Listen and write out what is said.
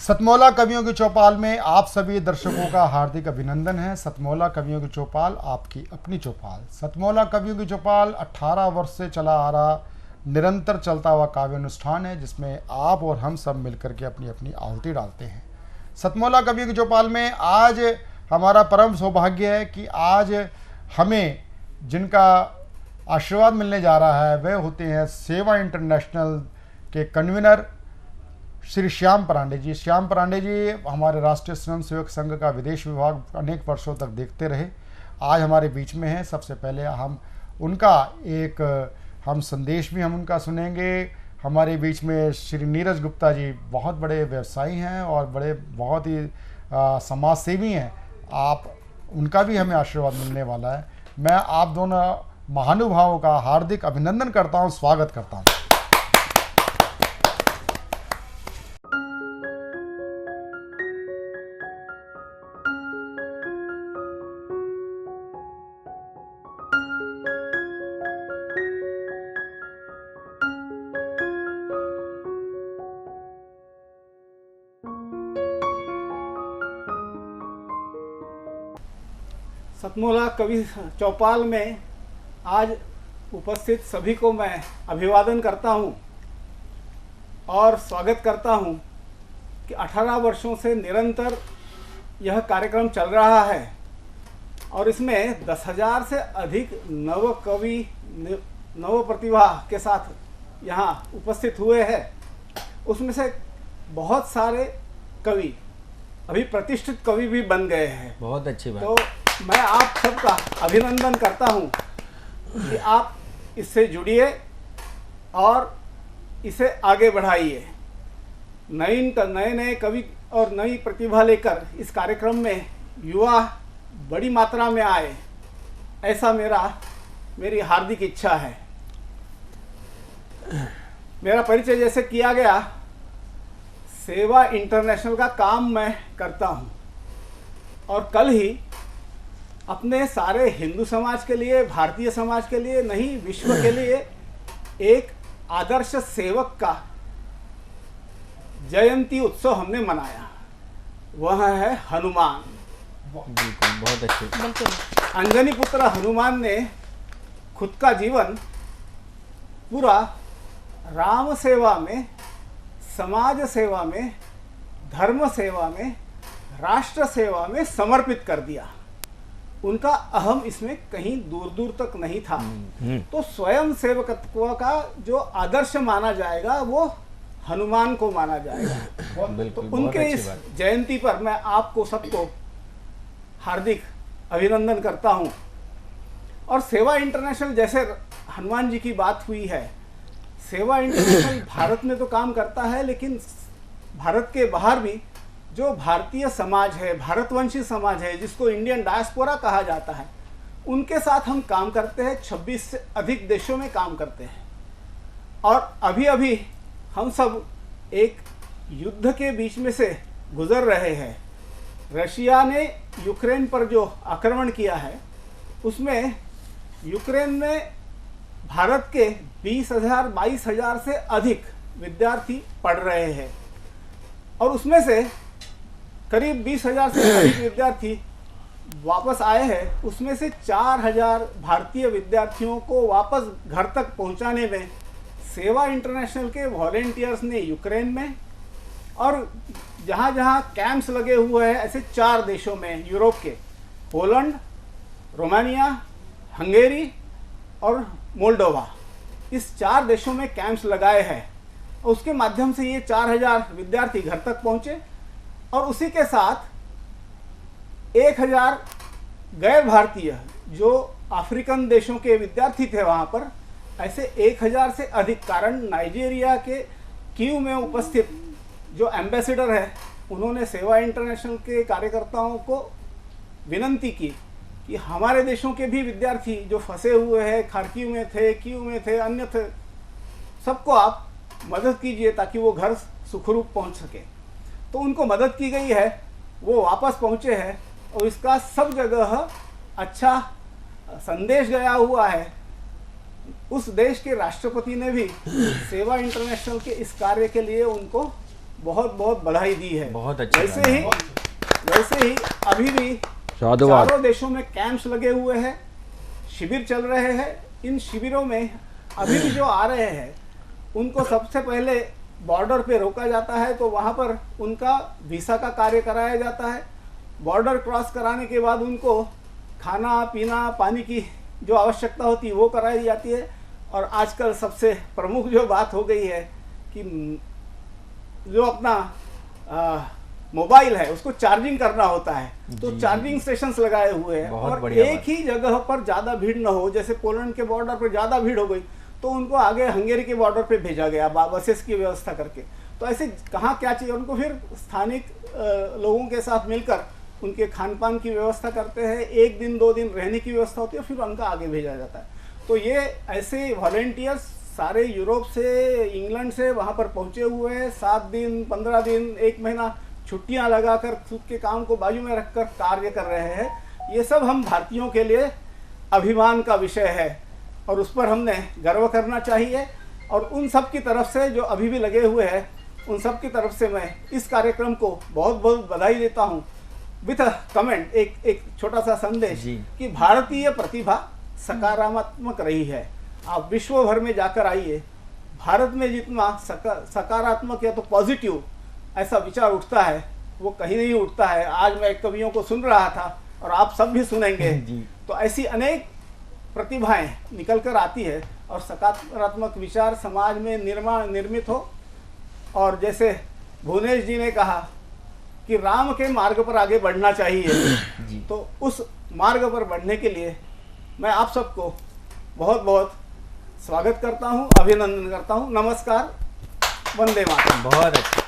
सतमौला कवियों की चौपाल में आप सभी दर्शकों का हार्दिक अभिनंदन है। सतमौला कवियों की चौपाल आपकी अपनी चौपाल। सतमौला कवियों की चौपाल 18 वर्ष से चला आ रहा निरंतर चलता हुआ काव्य अनुष्ठान है, जिसमें आप और हम सब मिलकर के अपनी अपनी आहुति डालते हैं। सतमौला कवियों की चौपाल में आज हमारा परम सौभाग्य है कि आज हमें जिनका आशीर्वाद मिलने जा रहा है वह होते हैं सेवा इंटरनेशनल के कन्वीनर श्री श्याम पांडे जी। श्याम पांडे जी हमारे राष्ट्रीय स्वयं सेवक संघ का विदेश विभाग अनेक वर्षों तक देखते रहे, आज हमारे बीच में हैं। सबसे पहले हम उनका एक संदेश भी हम उनका सुनेंगे। हमारे बीच में श्री नीरज गुप्ता जी बहुत बड़े व्यवसायी हैं और बहुत ही समाज सेवी हैं। आप उनका भी हमें आशीर्वाद मिलने वाला है। मैं आप दोनों महानुभावों का हार्दिक अभिनंदन करता हूं, स्वागत करता हूं। सतमौला कवि चौपाल में आज उपस्थित सभी को मैं अभिवादन करता हूं और स्वागत करता हूं कि 18 वर्षों से निरंतर यह कार्यक्रम चल रहा है और इसमें 10,000 से अधिक नव कवि नव प्रतिभा के साथ यहाँ उपस्थित हुए हैं। उसमें से बहुत सारे कवि अभी प्रतिष्ठित कवि भी बन गए हैं। बहुत अच्छी बात। तो मैं आप सबका अभिनंदन करता हूं कि आप इससे जुड़िए और इसे आगे बढ़ाइए। नए नए कवि और नई प्रतिभा लेकर इस कार्यक्रम में युवा बड़ी मात्रा में आए, ऐसा मेरी हार्दिक इच्छा है। मेरा परिचय जैसे किया गया, सेवा इंटरनेशनल का काम मैं करता हूं और कल ही अपने सारे हिंदू समाज के लिए, भारतीय समाज के लिए नहीं, विश्व के लिए एक आदर्श सेवक का जयंती उत्सव हमने मनाया। वह है हनुमान। बिल्कुल, बहुत अच्छी। अंजनी पुत्र हनुमान ने खुद का जीवन पूरा राम सेवा में, समाज सेवा में, धर्म सेवा में, राष्ट्र सेवा में समर्पित कर दिया। उनका अहम इसमें कहीं दूर दूर तक नहीं था। तो स्वयं सेवकत्व का जो आदर्श माना जाएगा वो हनुमान को माना जाएगा। तो उनके इस जयंती पर मैं आपको सबको हार्दिक अभिनंदन करता हूं। और सेवा इंटरनेशनल, जैसे हनुमान जी की बात हुई है, सेवा इंटरनेशनल भारत में तो काम करता है, लेकिन भारत के बाहर भी जो भारतीय समाज है, भारतवंशी समाज है, जिसको इंडियन डायस्पोरा कहा जाता है, उनके साथ हम काम करते हैं। 26 से अधिक देशों में काम करते हैं। और अभी अभी हम सब एक युद्ध के बीच में से गुजर रहे हैं। रशिया ने यूक्रेन पर जो आक्रमण किया है, उसमें यूक्रेन में भारत के 20,000 22,000 से अधिक विद्यार्थी पढ़ रहे हैं और उसमें से करीब 20,000 से अधिक विद्यार्थी वापस आए हैं। उसमें से 4,000 भारतीय विद्यार्थियों को वापस घर तक पहुंचाने में सेवा इंटरनेशनल के वॉलेंटियर्स ने यूक्रेन में और जहां जहां कैंप्स लगे हुए हैं, ऐसे 4 देशों में, यूरोप के पोलैंड, रोमानिया, हंगेरी और मोल्डोवा, इस 4 देशों में कैंप्स लगाए हैं। और उसके माध्यम से ये 4,000 विद्यार्थी घर तक पहुंचे और उसी के साथ 1,000 गैर भारतीय जो अफ्रीकन देशों के विद्यार्थी थे वहाँ पर, ऐसे 1,000 से अधिक। कारण नाइजीरिया के कीव में उपस्थित जो एम्बेसडर है, उन्होंने सेवा इंटरनेशनल के कार्यकर्ताओं को विनंती की कि हमारे देशों के भी विद्यार्थी जो फंसे हुए हैं, खार्किव में थे, कीव में थे, अन्य थे, सबको आप मदद कीजिए ताकि वो घर सुखरूप पहुँच सके। तो उनको मदद की गई है, वो वापस पहुँचे हैं और इसका सब जगह अच्छा संदेश गया हुआ है। उस देश के राष्ट्रपति ने भी सेवा इंटरनेशनल के इस कार्य के लिए उनको बहुत बहुत बधाई दी है। बहुत अच्छी वैसे ही अभी भी चारों देशों में कैंप्स लगे हुए हैं, शिविर चल रहे हैं। इन शिविरों में अभी भी जो आ रहे हैं उनको सबसे पहले बॉर्डर पे रोका जाता है, तो वहाँ पर उनका वीज़ा का कार्य कराया जाता है। बॉर्डर क्रॉस कराने के बाद उनको खाना पीना पानी की जो आवश्यकता होती है वो कराई जाती है। और आजकल सबसे प्रमुख जो बात हो गई है कि जो अपना मोबाइल है उसको चार्जिंग करना होता है, तो चार्जिंग स्टेशंस लगाए हुए हैं। और एक ही जगह पर ज़्यादा भीड़ न हो, जैसे पोलैंड के बॉर्डर पर ज़्यादा भीड़ हो गई तो उनको आगे हंगेरी के बॉर्डर पे भेजा गया बसेस की व्यवस्था करके। तो ऐसे कहाँ क्या चाहिए उनको, फिर स्थानिक लोगों के साथ मिलकर उनके खान पान की व्यवस्था करते हैं, 1 दिन 2 दिन रहने की व्यवस्था होती है, फिर उनका आगे भेजा जाता है। तो ये ऐसे वॉलेंटियर्स सारे यूरोप से, इंग्लैंड से वहाँ पर पहुँचे हुए हैं। 7 दिन 15 दिन 1 महीना छुट्टियाँ लगाकर खुद के काम को बाजू में रखकर कार्य कर रहे हैं। ये सब हम भारतीयों के लिए अभिमान का विषय है और उस पर हमने गर्व करना चाहिए। और उन सब की तरफ से जो अभी भी लगे हुए हैं उन सब की तरफ से मैं इस कार्यक्रम को बहुत बहुत बधाई देता हूँ। विथ अ कमेंट, एक छोटा सा संदेश कि भारतीय प्रतिभा सकारात्मक रही है। आप विश्व भर में जाकर आइए, भारत में जितना सकारात्मक या तो पॉजिटिव ऐसा विचार उठता है वो कहीं नहीं उठता है। आज मैं कवियों को सुन रहा था और आप सब भी सुनेंगे, तो ऐसी अनेक प्रतिभाएं निकल कर आती है और सकारात्मक विचार समाज में निर्मित हो। और जैसे भुवनेश जी ने कहा कि राम के मार्ग पर आगे बढ़ना चाहिए, तो उस मार्ग पर बढ़ने के लिए मैं आप सबको बहुत बहुत स्वागत करता हूं, अभिनंदन करता हूं। नमस्कार, वंदे मातरम। बहुत अच्छा।